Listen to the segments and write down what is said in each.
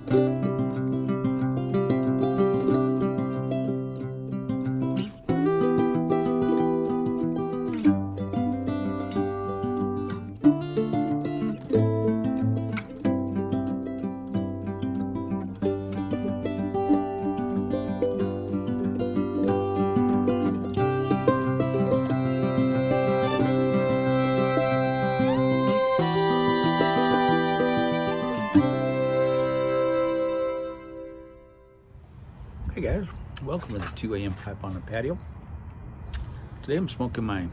Hey guys, welcome to the 2 a.m. pipe on the patio. Today I'm smoking my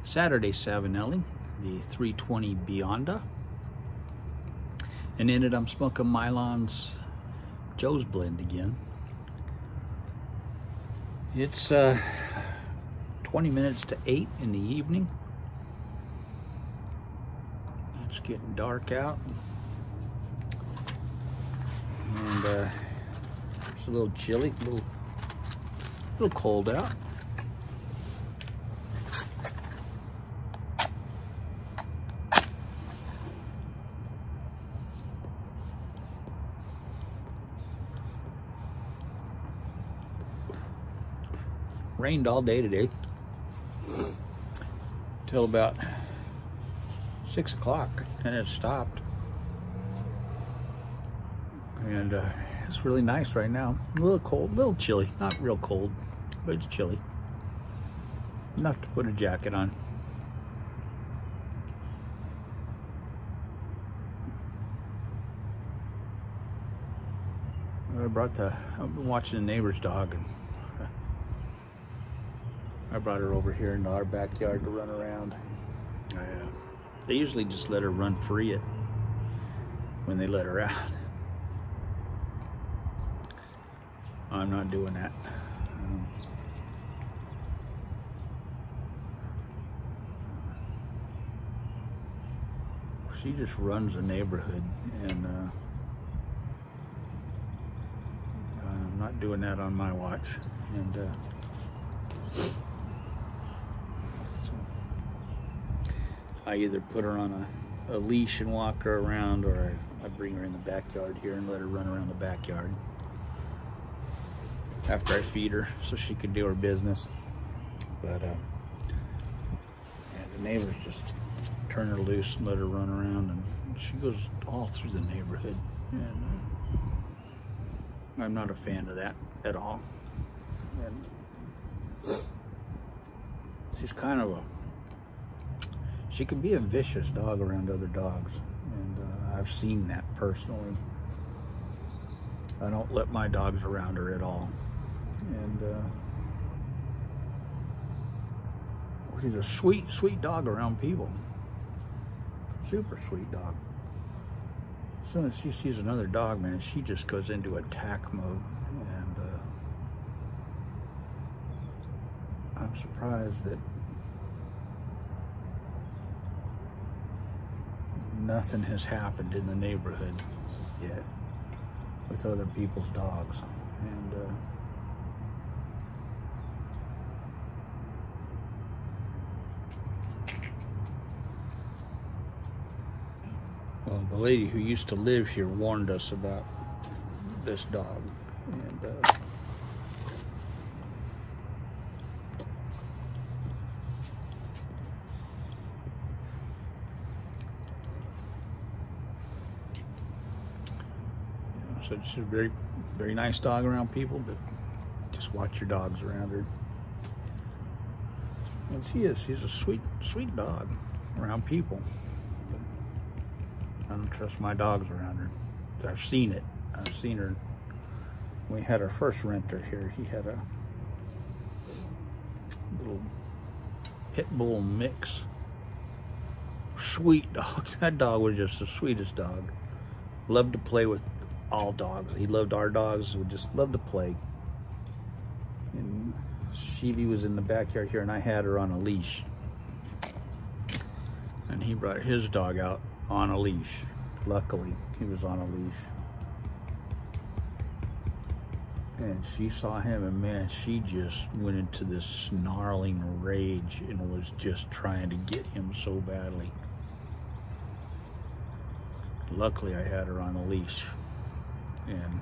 Saturday Savinelli, the 320 Beyonda. And in it I'm smoking Milan's Joe's Blend again. It's 20 minutes to 8 in the evening. It's getting dark out. And it's a little chilly, a little cold out. Rained all day today till about 6 o'clock, and it stopped. And it's really nice right now. A little cold, a little chilly. Not real cold, but it's chilly. Enough to put a jacket on. I've been watching the neighbor's dog, and I brought her over here into our backyard to run around. They usually just let her run free when they let her out. I'm not doing that. She just runs the neighborhood, and I'm not doing that on my watch. And so I either put her on a leash and walk her around, or I bring her in the backyard here and let her run around the backyard after I feed her so she can do her business. But yeah, the neighbors just turn her loose and let her run around, and she goes all through the neighborhood, and I'm not a fan of that at all. And she's kind of she can be a vicious dog around other dogs, and I've seen that personally. I don't let my dogs around her at all. And she's a sweet, sweet dog around people. Super sweet dog. As soon as she sees another dog, man, she just goes into attack mode. And I'm surprised that nothing has happened in the neighborhood yet with other people's dogs. And well, the lady who used to live here warned us about this dog, and so she's a very, very nice dog around people, but just watch your dogs around her. And she's a sweet, sweet dog around people. I don't trust my dogs around her. I've seen it. I've seen her. We had our first renter here. He had a little pit bull mix. Sweet dog. That dog was just the sweetest dog. Loved to play with all dogs. He loved our dogs. Would just love to play. And Sheevy was in the backyard here, and I had her on a leash. And he brought his dog out on a leash. Luckily, he was on a leash. And she saw him, and man, she just went into this snarling rage and was just trying to get him so badly. Luckily, I had her on a leash. And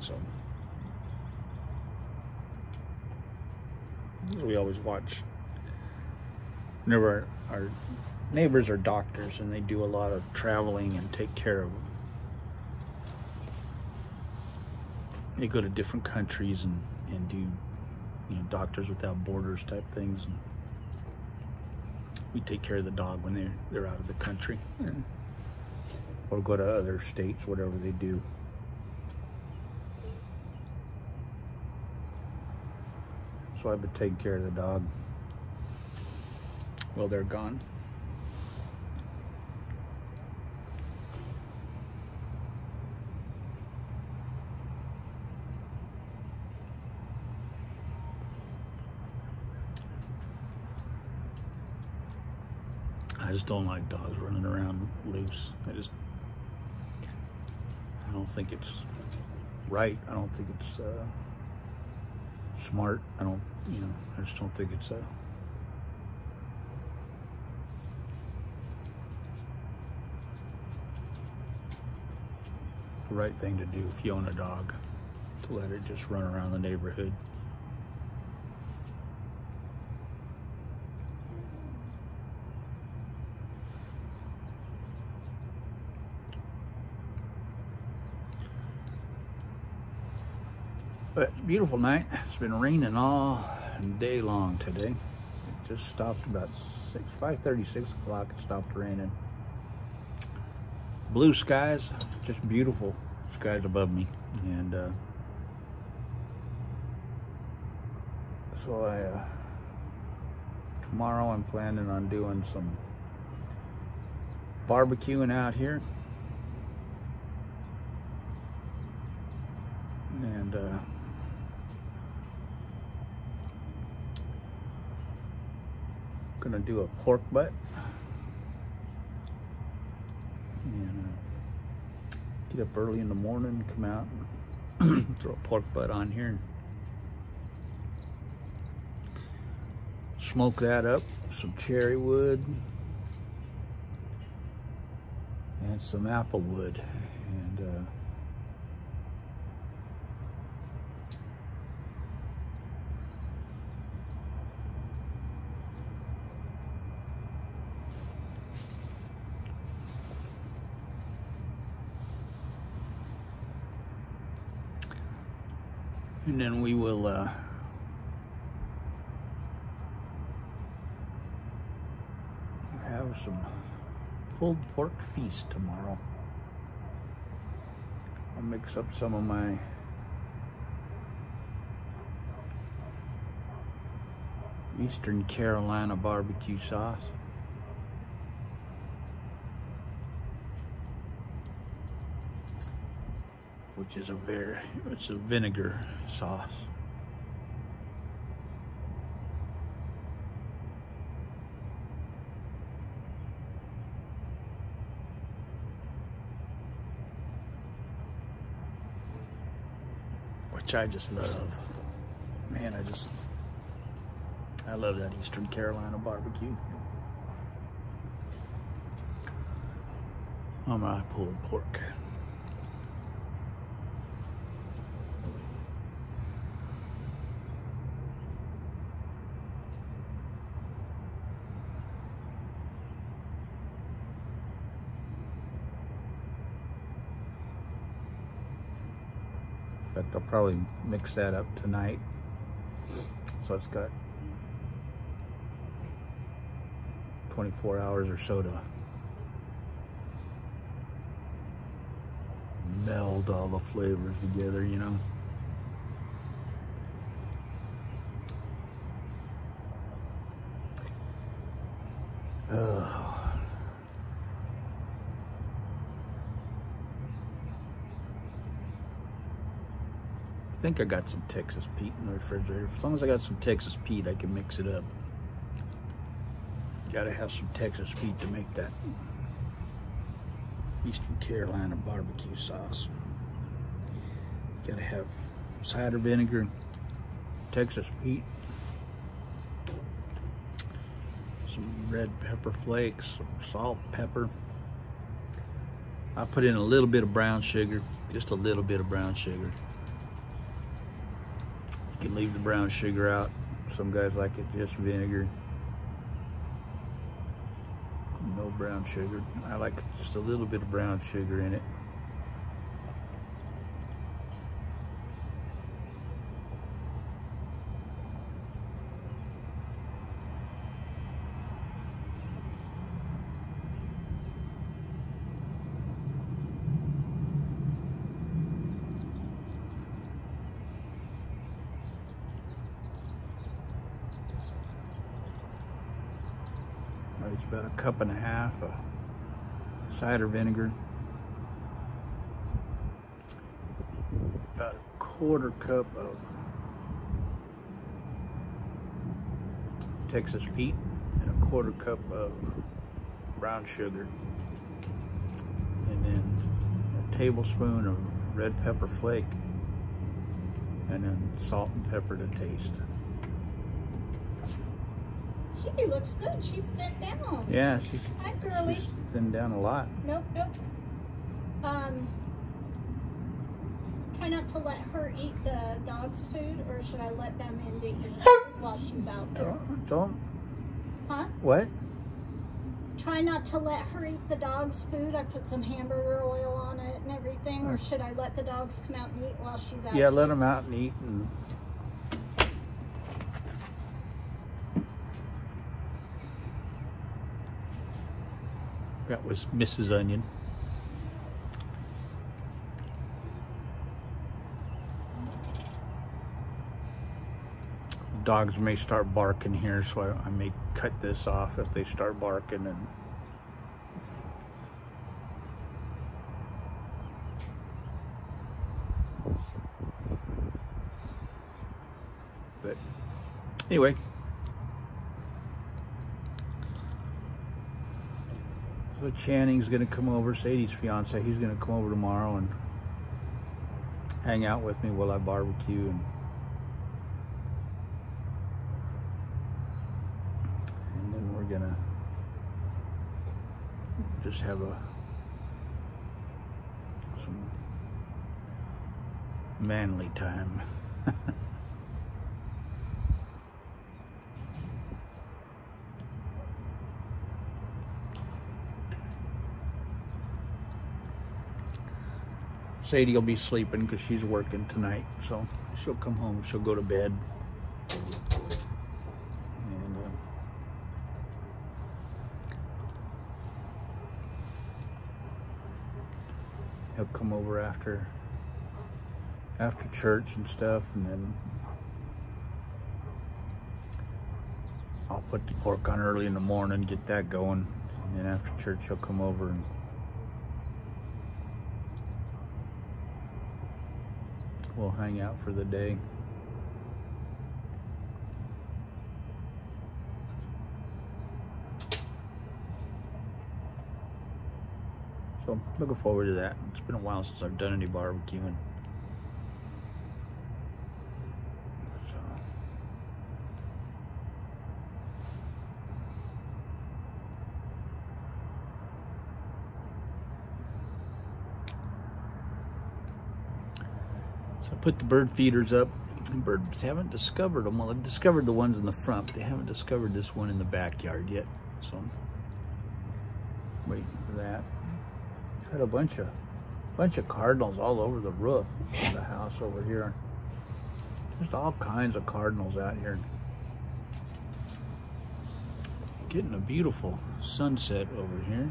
so we always watch. Whenever our neighbors are doctors and they do a lot of traveling and take care of them. They go to different countries and do, you know, Doctors Without Borders type things. And we take care of the dog when they're out of the country, or go to other states, whatever they do. So I've been taking care of the dog while they're gone. I just don't like dogs running around loose. I don't think it's right. I don't think it's smart. I just don't think it's the right thing to do if you own a dog, to let it just run around the neighborhood. But it's a beautiful night. It's been raining all day long today. It just stopped about 5:30, 6 o'clock. It stopped raining. Blue skies, just beautiful skies above me. And so tomorrow I'm planning on doing some barbecuing out here. And gonna do a pork butt, and get up early in the morning, come out and throw a pork butt on here and smoke that up, some cherry wood and some apple wood, and then we will have some pulled pork feast tomorrow. I'll mix up some of my Eastern Carolina barbecue sauce. Which is it's a vinegar sauce. Which I just love. Man, I love that Eastern Carolina barbecue. On my pulled pork. In fact, I'll probably mix that up tonight. So it's got 24 hours or so to meld all the flavors together, you know. I think I got some Texas Pete in the refrigerator. As long as I got some Texas Pete, I can mix it up. Gotta have some Texas Pete to make that Eastern Carolina barbecue sauce. Gotta have cider vinegar, Texas Pete, some red pepper flakes, some salt, pepper. I put in a little bit of brown sugar, just a little bit of brown sugar. You can leave the brown sugar out. Some guys like it just vinegar. No brown sugar. I like just a little bit of brown sugar in it. It's about 1.5 cups of cider vinegar, about 1/4 cup of Texas Pete, and 1/4 cup of brown sugar, and then a tablespoon of red pepper flake, and then salt and pepper to taste. She looks good. She's thinned down. Yeah, Hi, girly. she's thinned down a lot. Nope. Try not to let her eat the dog's food, or should I let them in to eat while she's out there? Don't. Huh? What? Try not to let her eat the dog's food. I put some hamburger oil on it and everything. Or should I let the dogs come out and eat while she's out? Yeah, let them out and eat. And that was Mrs. Onion. The dogs may start barking here, so I may cut this off if they start barking. And but anyway, so Channing's gonna come over, Sadie's fiance. He's gonna come over tomorrow and hang out with me while I barbecue, and then we're gonna just have some manly time. Sadie will be sleeping because she's working tonight, so she'll come home, she'll go to bed. And he'll come over after church and stuff, and then I'll put the pork on early in the morning, get that going, and then after church he'll come over and we'll hang out for the day. So looking forward to that. It's been a while since I've done any barbecuing. So I put the bird feeders up. The birds haven't discovered them. Well, they've discovered the ones in the front, but they haven't discovered this one in the backyard yet. So I'm waiting for that. I've had a bunch of cardinals all over the roof of the house over here. Just all kinds of cardinals out here. Getting a beautiful sunset over here.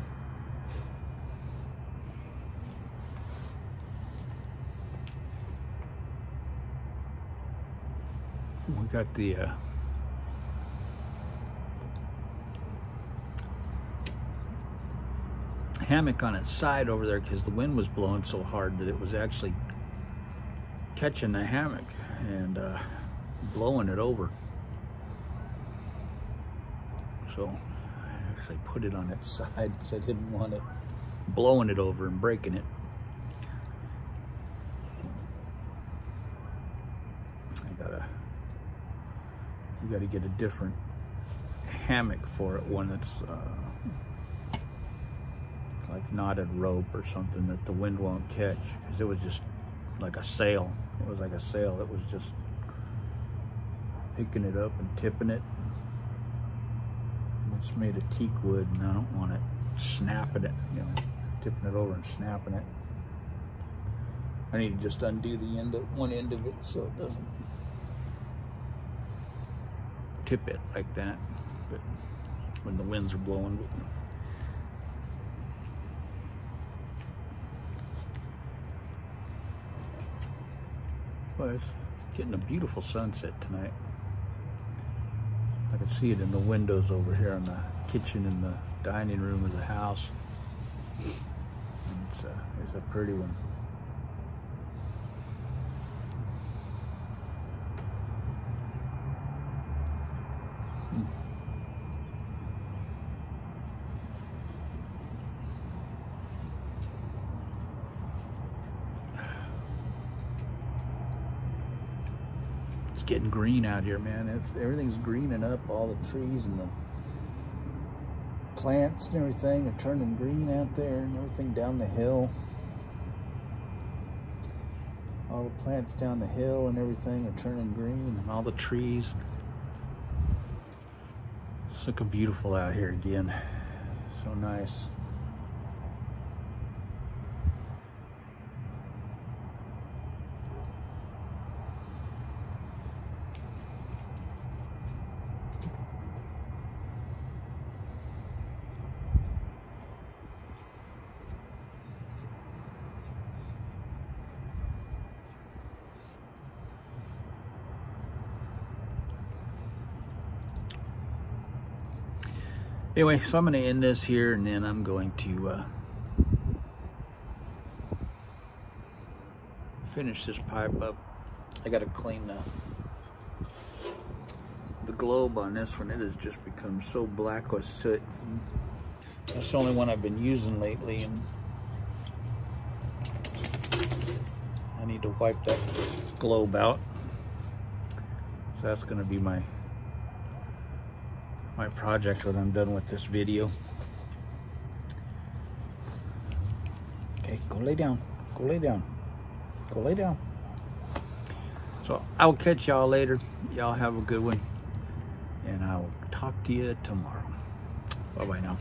We got the hammock on its side over there because the wind was blowing so hard that it was actually catching the hammock and blowing it over. So I actually put it on its side because I didn't want it blowing it over and breaking it. We got to get a different hammock for it when it's like knotted rope or something that the wind won't catch, because it was just like a sail. It was like a sail. It was just picking it up and tipping it. And it's made of teak wood, and I don't want it snapping it, you know, tipping it over and snapping it. I need to just undo the end of one end of it so it doesn't tip it like that, but when the winds are blowing. Well, it's getting a beautiful sunset tonight. I can see it in the windows over here in the kitchen and the dining room of the house. And it's a pretty one. It's getting green out here, man. Everything's greening up. All the trees and the plants and everything are turning green out there, and everything down the hill. All the plants down the hill and everything are turning green, and all the trees. It's looking beautiful out here again. So nice. Anyway, so I'm going to end this here, and then I'm going to finish this pipe up. I got to clean the globe on this one. It has just become so black with soot. That's the only one I've been using lately, and I need to wipe that globe out. So that's going to be my project when I'm done with this video. Okay, go lay down. Go lay down. Go lay down. So I'll catch y'all later. Y'all have a good one, and I'll talk to you tomorrow. Bye-bye now.